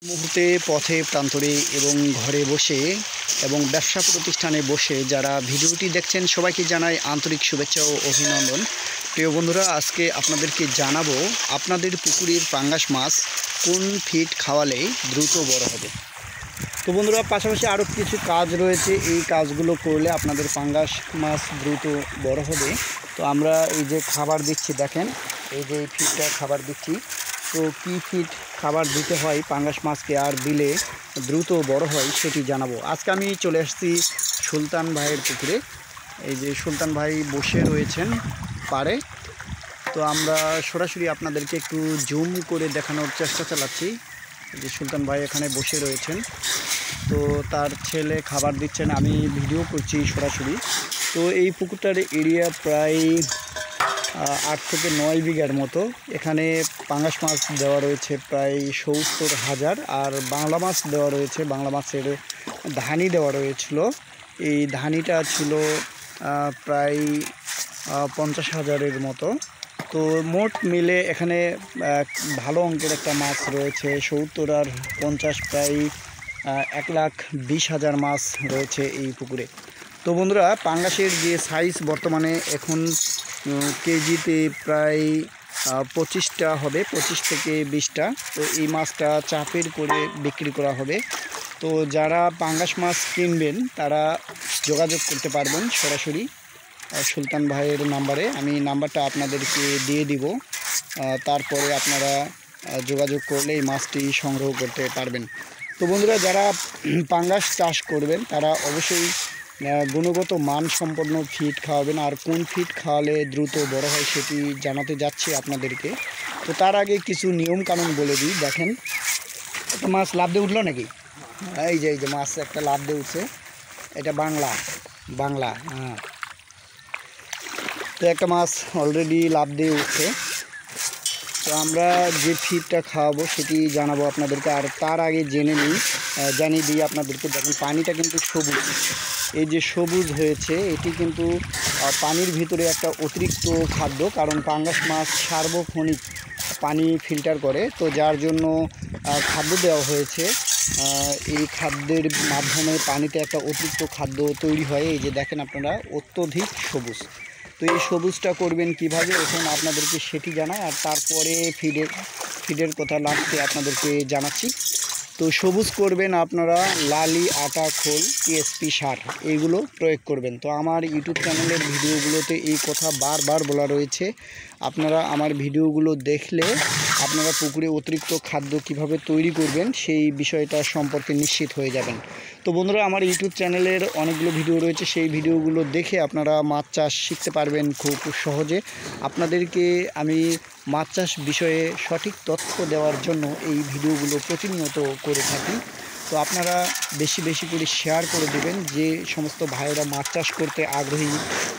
মুহূর্তে পথে প্রান্তরে এবং ঘরে বসে এবং ব্যবসা প্রতিষ্ঠানে বসে যারা ভিডিওটি দেখছেন সবাইকে জানাই আন্তরিক শুভেচ্ছা ও অভিনন্দন। প্রিয় বন্ধুরা, আজকে আপনাদেরকে জানাবো আপনাদের পুকুরের পাঙ্গাস মাছ কোন ফিড খাওয়ালে দ্রুত বড় হবে। তো বন্ধুরা, পাশাপাশি আরও কিছু কাজ রয়েছে, এই কাজগুলো করলে আপনাদের পাঙ্গাস মাছ দ্রুত বড় হবে। তো আমরা এই যে খাবার দিচ্ছি, দেখেন এই যে ফিডটা খাবার দিচ্ছি। তো কী ফিড খাবার দিতে হয় পাঙ্গাস মাছকে আর দিলে দ্রুত বড় হয় সেটি জানাবো। আজকে আমি চলে আসছি সুলতান ভাইয়ের পুকুরে। এই যে সুলতান ভাই বসে রয়েছেন পাড়ে। তো আমরা সরাসরি আপনাদেরকে একটু জুম করে দেখানোর চেষ্টা চালাচ্ছি। যে সুলতান ভাই এখানে বসে রয়েছেন, তো তার ছেলে খাবার দিচ্ছেন, আমি ভিডিও করছি সরাসরি। তো এই পুকুরটার এরিয়া প্রায় 8 থেকে 9 বিঘার মতো। এখানে পাঙ্গাস মাছ দেওয়া রয়েছে প্রায় 70,000, আর বাংলা মাছ দেওয়া রয়েছে, বাংলা মাছের ধানি দেওয়া রয়েছিল। এই ধানিটা ছিল প্রায় 50,000-এর মতো। তো মোট মিলে এখানে ভালো অঙ্কের একটা মাছ রয়েছে, 70 আর 50 প্রায় 1,20,000 মাছ রয়েছে এই পুকুরে। তো বন্ধুরা, পাঙ্গাসের যে সাইজ বর্তমানে এখন কেজিতে প্রায় 25টা হবে, 25 থেকে 20টা। তো এই মাছটা চাপের করে বিক্রি করা হবে। তো যারা পাঙ্গাস মাছ কিনবেন তারা যোগাযোগ করতে পারবেন সরাসরি সুলতান ভাইয়ের নাম্বারে। আমি নাম্বারটা আপনাদেরকে দিয়ে দিব, তারপরে আপনারা যোগাযোগ করলে এই মাছটি সংগ্রহ করতে পারবেন। তো বন্ধুরা, যারা পাঙ্গাস চাষ করবেন তারা অবশ্যই গুণগত মান সম্পন্ন ফিড খাওয়াবেন। আর কোন ফিড খাওয়ালে দ্রুত বড় হয় সেটি জানাতে যাচ্ছি আপনাদেরকে। তো তার আগে কিছু নিয়ম কানুন বলে দিই। দেখেন, একটা মাছ লাফ দিয়ে উঠলো নাকি? এই যে মাছ একটা লাফ দিয়ে উঠছে, এটা বাংলা হ্যাঁ। তো একটা মাছ অলরেডি লাফ দিয়ে উঠছে। তো আমরা যে ফিডটা খাওয়াবো সেটি জানাবো আপনাদেরকে। আর তার আগে জানিয়ে দিই আপনাদেরকে। দেখেন, পানিটা কিন্তু সবুজ, এই যে সবুজ হয়েছে এটি কিন্তু পানির ভিতরে একটা অতিরিক্ত খাদ্য, কারণ পাঙ্গাস মাছ সার্বক্ষণিক পানি ফিল্টার করে। তো যার জন্য খাদ্য দেওয়া হয়েছে, এই খাদ্যের মাধ্যমে পানিতে একটা অতিরিক্ত খাদ্য তৈরি হয়। এই যে দেখেন আপনারা, অত্যধিক সবুজ। তো এই সবুজটা করবেন কিভাবে এখন আপনাদেরকে সেটি জানাই, আর তারপরে ফিডের কথা লাস্টে আপনাদেরকে জানাচ্ছি। তো সবুজ করবেন আপনারা লালি, আটা, খোল, টিএসপি সার এইগুলো প্রয়োগ করবেন। তো আমার ইউটিউব চ্যানেলের ভিডিওগুলোতে এই কথা বারবার বলা রয়েছে। আপনারা আমার ভিডিওগুলো দেখলে আপনারা পুকুরে অতিরিক্ত খাদ্য কিভাবে তৈরি করবেন সেই বিষয়টা সম্পর্কে নিশ্চিত হয়ে যাবেন। তো বন্ধুরা, আমার ইউটিউব চ্যানেলের অনেকগুলো ভিডিও রয়েছে, সেই ভিডিওগুলো দেখে আপনারা মাছ চাষ শিখতে পারবেন খুব সহজে। আপনাদেরকে আমি মাছ চাষ বিষয়ে সঠিক তথ্য দেওয়ার জন্য এই ভিডিওগুলো প্রতিনিয়ত করে থাকি। তো আপনারা বেশি বেশি করে শেয়ার করে দেবেন। যে সমস্ত ভাইয়েরা মাছ চাষ করতে আগ্রহী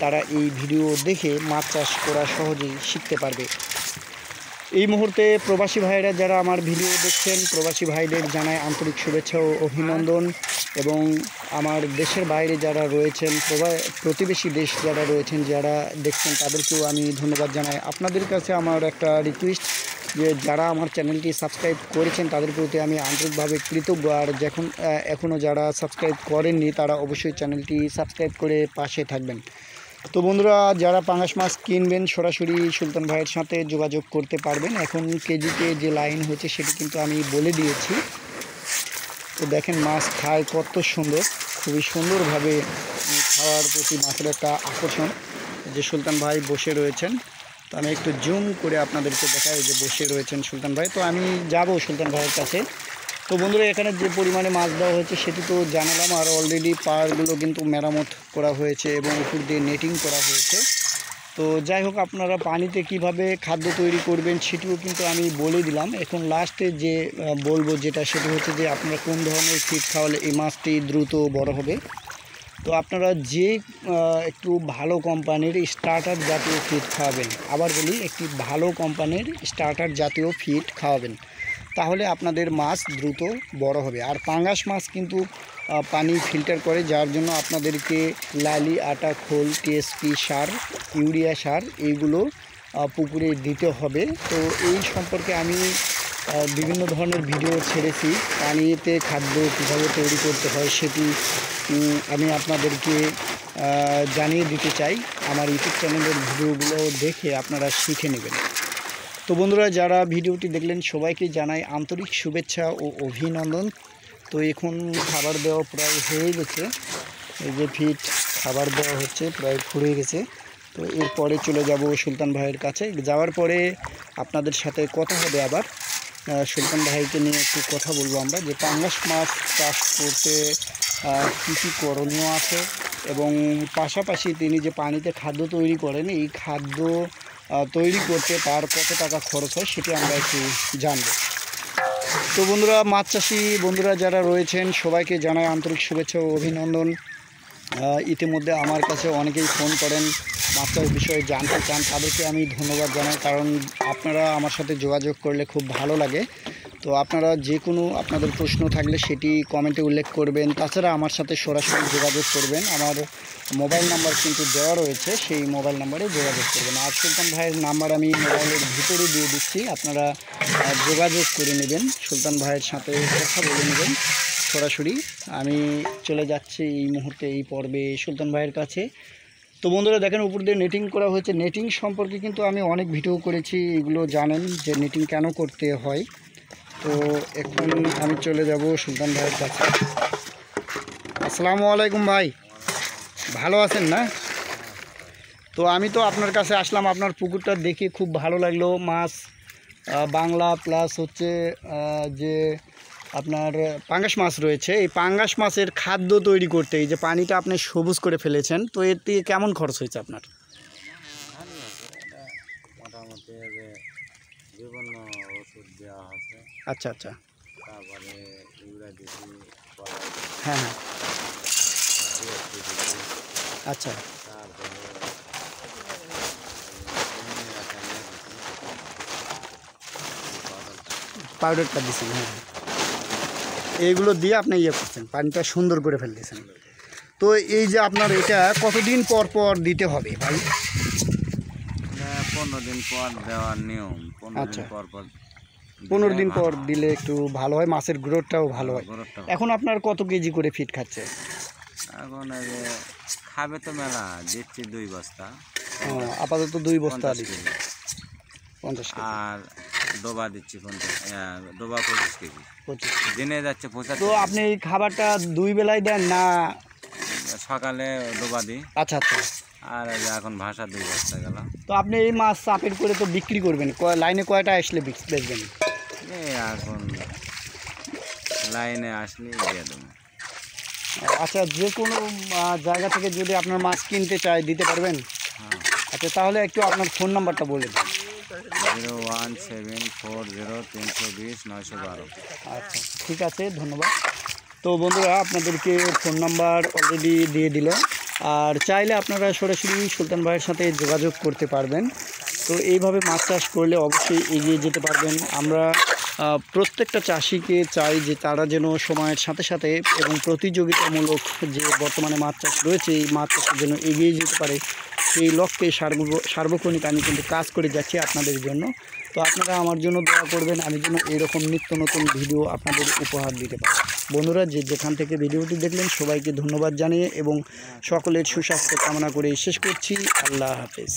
তারা এই ভিডিও দেখে মাছ চাষ করা সহজেই শিখতে পারবে। এই মুহূর্তে প্রবাসী ভাইয়েরা যারা আমার ভিডিও দেখছেন, প্রবাসী ভাইদের জানাই আন্তরিক শুভেচ্ছা ও অভিনন্দন। এবং আমার দেশের বাইরে যারা রয়েছেন, প্রতিবেশী দেশ যারা রয়েছেন, যারা দেখছেন, তাদেরকেও আমি ধন্যবাদ জানাই। আপনাদের কাছে আমার একটা রিকোয়েস্ট, যে যারা আমার চ্যানেলটি সাবস্ক্রাইব করেছেন তাদের প্রতি আমি আন্তরিকভাবে কৃতজ্ঞ। আর এখনও যারা সাবস্ক্রাইব করেননি তারা অবশ্যই চ্যানেলটি সাবস্ক্রাইব করে পাশে থাকবেন। তো বন্ধুরা, যারা পাঙ্গাস মাছ কিনবেন সরাসরি সুলতান ভাইয়ের সাথে যোগাযোগ করতে পারবেন। এখন কেজিতে যে লাইন হয়েছে সেটি কিন্তু আমি বলে দিয়েছি। তো দেখেন মাছ খায় কত সুন্দর, খুবই সুন্দরভাবে খাওয়ার প্রতি মাছের একটা আকর্ষণ। যে সুলতান ভাই বসে রয়েছেন, তো আমি একটু জুম করে আপনাদেরকে দেখাই যে বসে রয়েছেন সুলতান ভাই। তো আমি যাব সুলতান ভাইয়ের কাছে। তো বন্ধুরা, এখানে যে পরিমাণে মাছ দেওয়া হয়েছে সেটি তো জানালাম, আর অলরেডি পাড়গুলো কিন্তু মেরামত করা হয়েছে এবং উপর দিয়ে নেটিং করা হয়েছে। তো যাই হোক, আপনারা পানিতে কিভাবে খাদ্য তৈরি করবেন সেটিও কিন্তু আমি বলে দিলাম। এখন লাস্টে যে বলবো যেটা, সেটি হচ্ছে যে আপনারা কোন ধরনের ফিড খাওয়ালে এই মাছটি দ্রুত বড় হবে। তো আপনারা যে একটু ভালো কোম্পানির স্টার্টার জাতীয় ফিড খাওয়াবেন, আবার বলি, একটি ভালো কোম্পানির স্টার্টার জাতীয় ফিড খাওয়াবেন, তাহলে আপনাদের মাছ দ্রুত বড় হবে। আর পাঙ্গাস মাছ কিন্তু পানি ফিল্টার করে, যার জন্য আপনাদেরকে লালি, আটা, খোল, টিএসপি সার, ইউরিয়া সার এইগুলো পুকুরে দিতে হবে। তো এই সম্পর্কে আমি বিভিন্ন ধরনের ভিডিও ছেড়েছি। পানিতে খাদ্য কীভাবে তৈরি করতে হয় সেটি আমি আপনাদেরকে জানিয়ে দিতে চাই। আমার ইউটিউব চ্যানেলের ভিডিওগুলো দেখে আপনারা শিখে নেবেন। তো বন্ধুরা, যারা ভিডিওটি দেখলেন সবাইকে জানাই আন্তরিক শুভেচ্ছা ও অভিনন্দন। তো এখন খাবার দেওয়া প্রায় হয়ে গেছে, এই যে ফিট খাবার দেওয়া হচ্ছে, প্রায় ফুরিয়ে গেছে। তো এরপরে চলে যাব সুলতান ভাইয়ের কাছে। যাওয়ার পরে আপনাদের সাথে কথা হবে আবার। সুলতান ভাইকে নিয়ে একটু কথা বলবো আমরা, যে পাঙ্গাস মাছ চাষ করতে কী কী করণীয় আছে, এবং পাশাপাশি তিনি যে পানিতে খাদ্য তৈরি করেন, এই খাদ্য তৈরি করতে তার কত টাকা খরচ হয় সেটি আমরা একটু জানব। তো বন্ধুরা, মাছ চাষি বন্ধুরা যারা রয়েছেন সবাইকে জানাই আন্তরিক শুভেচ্ছা ও অভিনন্দন। ইতিমধ্যে আমার কাছে অনেকেই ফোন করেন, মাছ চাষ বিষয়ে জানতে চান, তাদেরকে আমি ধন্যবাদ জানাই, কারণ আপনারা আমার সাথে যোগাযোগ করলে খুব ভালো লাগে। তো আপনারা যে কোনো আপনাদের প্রশ্ন থাকলে সেটি কমেন্টে উল্লেখ করবেন, তাছাড়া আমার সাথে সরাসরি যোগাযোগ করবেন। আমার মোবাইল নাম্বার কিন্তু দেওয়া রয়েছে, সেই মোবাইল নাম্বারে যোগাযোগ করবেন। আর সুলতান ভাইয়ের নাম্বার আমি মোবাইলের ভিতরে দিয়ে দিচ্ছি, আপনারা যোগাযোগ করে নেবেন, সুলতান ভাইয়ের সাথে কথা বলে নেবেন সরাসরি। আমি চলে যাচ্ছি এই মুহূর্তে এই পর্বে সুলতান ভাইয়ের কাছে। তো বন্ধুরা দেখেন, উপর দিয়ে নেটিং করা হয়েছে। নেটিং সম্পর্কে কিন্তু আমি অনেক ভিডিও করেছি, এগুলো জানেন যে নেটিং কেন করতে হয়। তো এখন আমি চলে যাব সুলতান ভাইয়ের কাছে। আসসালামু আলাইকুম ভাই, ভালো আছেন না? তো আমি তো আপনার কাছে আসলাম, আপনার পুকুরটা দেখে খুব ভালো লাগলো। মাছ বাংলা প্লাস হচ্ছে যে আপনার পাঙ্গাস মাছ রয়েছে, এই পাঙ্গাস মাছের খাদ্য তৈরি করতে এই যে পানিটা আপনি সবুজ করে ফেলেছেন, তো এর থেকে কেমন খরচ হয়েছে আপনার? মোটামুটি বিভিন্ন ওষুধ দেওয়া আছে, আচ্ছা আচ্ছা, তারপরে ইউরিয়া দিচ্ছি, হ্যাঁ হ্যাঁ, আচ্ছা, তারপরে পাউডারটা দিচ্ছেন, হ্যাঁ, এইগুলো দিয়ে আপনি ইয়ে করছেন, পানিটা সুন্দর করে ফেলতেছেন। তো এই যে আপনার এটা কতদিন পর পর দিতে হবে ভাই? 15 দিন পর দেওয়ার নিয়ম। 15 আচ্ছা, দিন পর পর 15 দিন পর দিলে একটু ভালো হয়, মাছের গ্রোথটাও ভালো হয়। গ্রোথটা এখন আপনার কত কেজি করে ফিট খাচ্ছে? এখন এই যে খাবে তো মেলা, দিচ্ছি 2 বস্তা, আপাতত 2 বস্তা 50 দিচ্ছে, কেজি। 50 কেজি, আর ডোবা দিচ্ছি 50, ডোবা 25 কেজি, 25। দিনে যাচ্ছে 75। তো আপনি এই খাবারটা 2 বেলায় দেন না? সকালে ডোবা দিই, আচ্ছা আচ্ছা। আর এই যে এখন ভাষা 2 বস্তা গেল। তো আপনি এই মাছ চাপের করে তো বিক্রি করবেন, লাইনে কয়টা আসলে বেচবেন? এই এখন লাইনে আসলে দিয়ে দেবো। আচ্ছা, যে কোনো জায়গা থেকে যদি আপনার মাছ কিনতে চায় দিতে পারবেন? হ্যাঁ, আচ্ছা, তাহলে একটু আপনার ফোন নাম্বারটা বলে দিন। 01740320912। আচ্ছা, ঠিক আছে, ধন্যবাদ। তো বন্ধুরা, আপনাদেরকে ফোন নাম্বার অলরেডি দিয়ে দিল, আর চাইলে আপনারা সরাসরি সুলতান ভাইয়ের সাথে যোগাযোগ করতে পারবেন। তো এইভাবে মাছ চাষ করলে অবশ্যই এগিয়ে যেতে পারবেন। আমরা প্রত্যেকটা চাষিকে চাই যে তারা যেন সময়ের সাথে সাথে এবং প্রতিযোগিতামূলক যে বর্তমানে মাছ চাষ রয়েছে, এই মাছ চাষের জন্য এগিয়ে যেতে পারে, সেই লক্ষ্যে সার্বক্ষণিক আমি কিন্তু কাজ করে যাচ্ছি আপনাদের জন্য। তো আপনারা আমার জন্য দোয়া করবেন, আমি যেন এরকম নিত্য নতুন ভিডিও আপনাদের উপহার দিতে পারি। বন্ধুরা, যে যেখান থেকে ভিডিওটি দেখলেন সবাইকে ধন্যবাদ জানিয়ে এবং সকলের সুস্বাস্থ্য কামনা করে শেষ করছি। আল্লাহ হাফেজ।